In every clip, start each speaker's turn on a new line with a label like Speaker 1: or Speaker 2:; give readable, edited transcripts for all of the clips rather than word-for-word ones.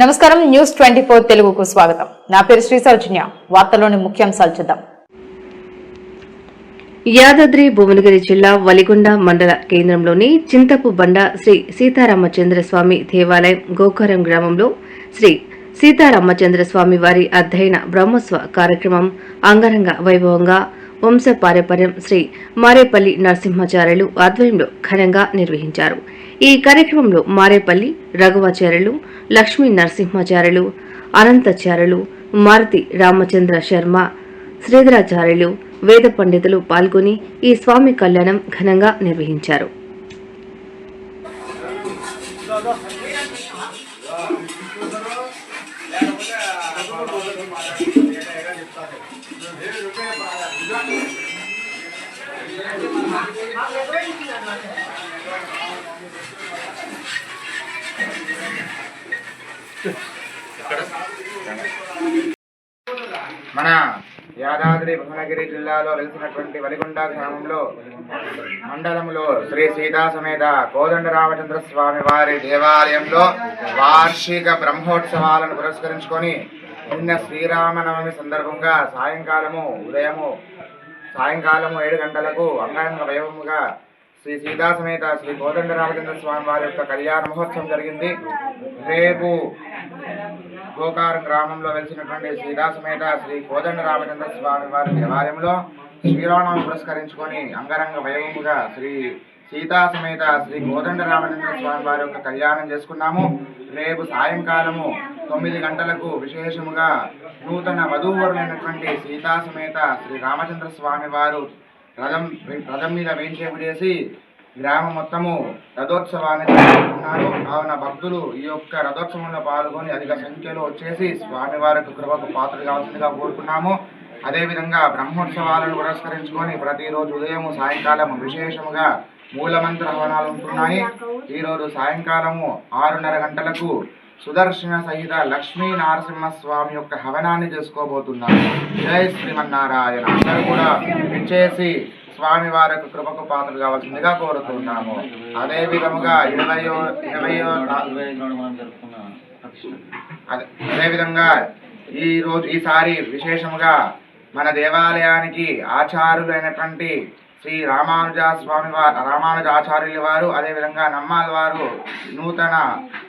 Speaker 1: నమస్కారం న్యూస్ 24 తెలుగుకు స్వాగతం. నా పేరు శ్రీ సౌజన్య. వార్తలోని ముఖ్యాంశాలు చూద్దాం.
Speaker 2: యాదాద్రి భువనగిరి జిల్లా వలిగొండ మండల కేంద్రంలోని చింతపు బండ శ్రీ సీతారామచంద్రస్వామి దేవాలయం గోకారం గ్రామంలో శ్రీ సీతారామచంద్రస్వామి వారి అధ్యయన బ్రహ్మోత్సవ కార్యక్రమం అంగరంగ వైభవంగా వంశపారంపర్యం శ్రీ మారేపల్లి నరసింహాచార్యులు ఆధ్వర్యంలో ఘనంగా నిర్వహించారు. ఈ కార్యక్రమంలో మారేపల్లి రఘువాచార్యులు, లక్ష్మీ నరసింహాచార్యులు, అనంతాచార్యులు, మారుతి రామచంద్ర శర్మ, శ్రీధరాచార్యులు, వేద పండితులు పాల్గొని ఈ స్వామి కళ్యాణం ఘనంగా నిర్వహించారు.
Speaker 3: మన యాదాద్రి భువనగిరి జిల్లాలో వెలిసినటువంటి వలిగొండ గ్రామంలో మండలంలో శ్రీ సీతా సమేత కోదండరామచంద్ర స్వామి వారి దేవాలయంలో వార్షిక బ్రహ్మోత్సవాలను పురస్కరించుకొని నిన్న శ్రీరామనవమి సందర్భంగా సాయంకాలము 7 గంటలకు అంగరంగ వైభవముగా శ్రీ సీతా సమేత శ్రీ కోదండరామచంద్ర స్వామి వారి యొక్క కళ్యాణ మహోత్సవం జరిగింది. రేపు గోకారం గ్రామంలో వెలిసినటువంటి సీతా సమేత శ్రీ కోదండరామచంద్ర స్వామి వారి దేవాలయంలో శ్రీరామనవమి పురస్కరించుకొని అంగరంగ వైభవముగా శ్రీ సీతా సమేత శ్రీ కోదండరామచంద్ర స్వామి వారి యొక్క కళ్యాణం చేసుకున్నాము. రేపు సాయంకాలము 9 గంటలకు విశేషముగా నూతన వధూవరులైనటువంటి సీతా సమేత శ్రీ రామచంద్ర స్వామి వారు రథం మీద వేంచేసి గ్రామం మొత్తము రథోత్సవాన్ని జరుపుకుంటున్నారు. కావున భక్తులు ఈ యొక్క రథోత్సవంలో పాల్గొని అధిక సంఖ్యలో వచ్చేసి స్వామివారికి కృపకు పాత్రలు కావాల్సిందిగా కోరుకున్నాము. అదేవిధంగా బ్రహ్మోత్సవాలను పురస్కరించుకొని ప్రతిరోజు ఉదయం సాయంకాలం విశేషముగా మూలమంత్ర హవనాలు ఉంటున్నాయి. ఈరోజు సాయంకాలము 6:30 గంటలకు సుదర్శన సహిత లక్ష్మీ నరసింహస్వామి యొక్క హవనాన్ని చేసుకోబోతున్నారు. జై శ్రీమన్నారాయణ. అందరూ కూడా విచ్చేసి స్వామి వారికి కృపకు పాత్రలు కావాల్సిందిగా కోరుతున్నాము. అదే విధముగా అదేవిధంగా ఈసారి విశేషముగా మన దేవాలయానికి ఆచార్యులైనటువంటి శ్రీ రామానుజాచార్యుల వారు అదేవిధంగా నమ్మాల వారు నూతన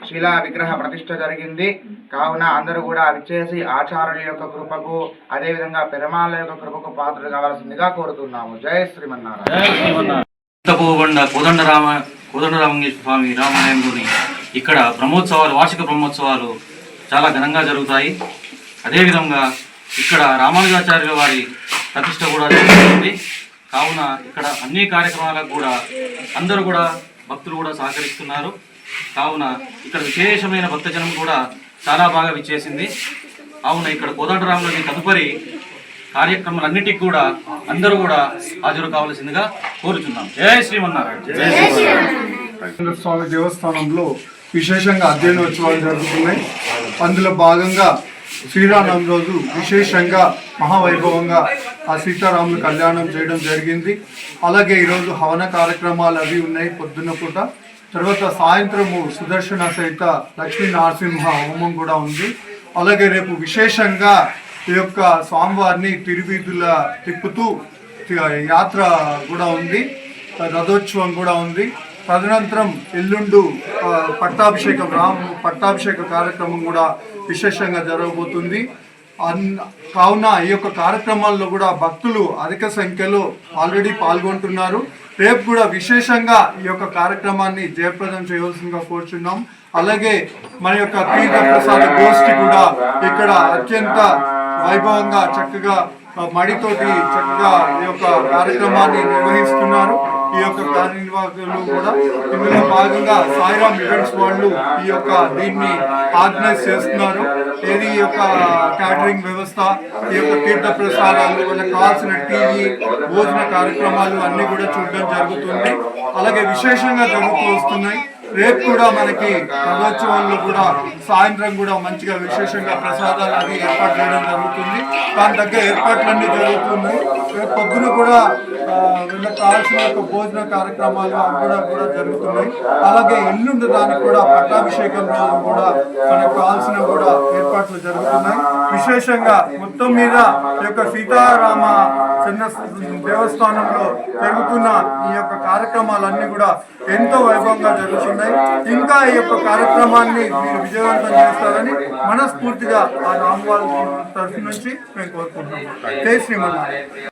Speaker 3: శిలా విగ్రహ ప్రతిష్ఠ జరిగింది. కావున అందరూ కూడా విచ్చేసి ఆచార్యుల యొక్క కృపకు అదేవిధంగా పెరమాల యొక్క కృపకు పాత్రలు కావాల్సిందిగా కోరుతున్నాము. జై శ్రీమన్నారాయణ.
Speaker 4: కోదండరామలింగేశ్వర స్వామి రామాలయంలోని ఇక్కడ బ్రహ్మోత్సవాలు, వార్షిక బ్రహ్మోత్సవాలు చాలా ఘనంగా జరుగుతాయి. అదేవిధంగా ఇక్కడ రామానుజాచార్యుల వారి ప్రతిష్ఠ కూడా జరుగుతుంది. కావున ఇక్కడ అన్ని కార్యక్రమాలకు కూడా అందరూ కూడా భక్తులు కూడా సహకరిస్తున్నారు. కావున ఇక్కడ విశేషమైన భక్తజనం కూడా చాలా బాగా విచ్చేసింది. కావున ఇక్కడ కోదండరాములోని తదుపరి కార్యక్రమాలన్నిటికీ కూడా అందరూ కూడా హాజరు కావాల్సిందిగా కోరుచున్నాం. జై శ్రీమన్నారాయణ.
Speaker 5: స్వామి దేవస్థానంలో విశేషంగా అధ్యయనోత్సవాలు జరుగుతున్నాయి. అందులో భాగంగా శ్రీరామనవమి రోజు విశేషంగా మహావైభవంగా ఆ సీతారాముల కళ్యాణం చేయడం జరిగింది. అలాగే ఈరోజు హవన కార్యక్రమాలు అవి ఉన్నాయి పొద్దున్న పూట. తర్వాత సాయంత్రము సుదర్శన సహిత లక్ష్మీ నరసింహ హోమం కూడా ఉంది. అలాగే రేపు విశేషంగా ఈ యొక్క స్వామివారిని తిరువీధుల తిప్పుతూ యాత్ర కూడా ఉంది, రథోత్సవం కూడా ఉంది. తదనంతరం ఎల్లుండు పట్టాభిషేక కార్యక్రమం కూడా విశేషంగా జరగబోతుంది. కావున ఈ యొక్క కార్యక్రమాల్లో కూడా భక్తులు అధిక సంఖ్యలో ఆల్రెడీ పాల్గొంటున్నారు. రేపు కూడా విశేషంగా ఈ యొక్క కార్యక్రమాన్ని జయప్రదం చేయవలసిందిగా కోరుచున్నాం. అలాగే మన యొక్క తీర్థ ప్రసాద గోష్ఠి కూడా ఇక్కడ అత్యంత వైభవంగా చక్కగా మడితోటి చక్కగా ఈ యొక్క కార్యక్రమాన్ని నిర్వహిస్తున్నారు. ఈ యొక్క కార్యనిర్వాహకులు కూడా ఇందులో భాగంగా సాయిరామ్ ఈవెంట్స్ వాళ్ళు ఈ యొక్క దీన్ని ఆర్గనైజ్ చేస్తున్నారు. ఏది ఈ యొక్క క్యాటరింగ్ వ్యవస్థ, ఈ యొక్క తీర్థ ప్రసాదాలు, వాళ్ళకి కావాల్సిన టీవీ భోజన కార్యక్రమాలు అన్నీ కూడా చూడడం జరుగుతుంది. అలాగే విశేషంగా జరుగుతూ వస్తున్నాయి. రేపు కూడా మనకి రథోత్సవాల్లో కూడా సాయంత్రం కూడా మంచిగా విశేషంగా ప్రసాదాలు అది ఏర్పాటు చేయడం జరుగుతుంది. దాని తగ్గ ఏర్పాట్లన్నీ జరుగుతున్నాయి. రేపు పొద్దున కూడా వీళ్ళకి కావాల్సిన భోజన కార్యక్రమాలు కూడా జరుగుతున్నాయి. అలాగే ఎల్లుండి దానికి కూడా పట్టాభిషేకం రోజు కూడా మనకు కావాల్సిన ఏర్పాట్లు జరుగుతున్నాయి. విశేషంగా మొత్తం మీద ఈ యొక్క సీతారామ చంద్ర దేవస్థానంలో జరుగుతున్న ఈ యొక్క కార్యక్రమాలన్నీ కూడా ఎంతో వైభవంగా జరుగుతున్నాయి. ఇంకా ఈ యొక్క కార్యక్రమాన్ని మీరు విజయవంతం చేస్తారని మనస్ఫూర్తిగా ఆ రామ్ వాళ్ళ తరఫు నుంచి మేము కోరుకుంటున్నాం. జై శ్రీమన్నారాయణ.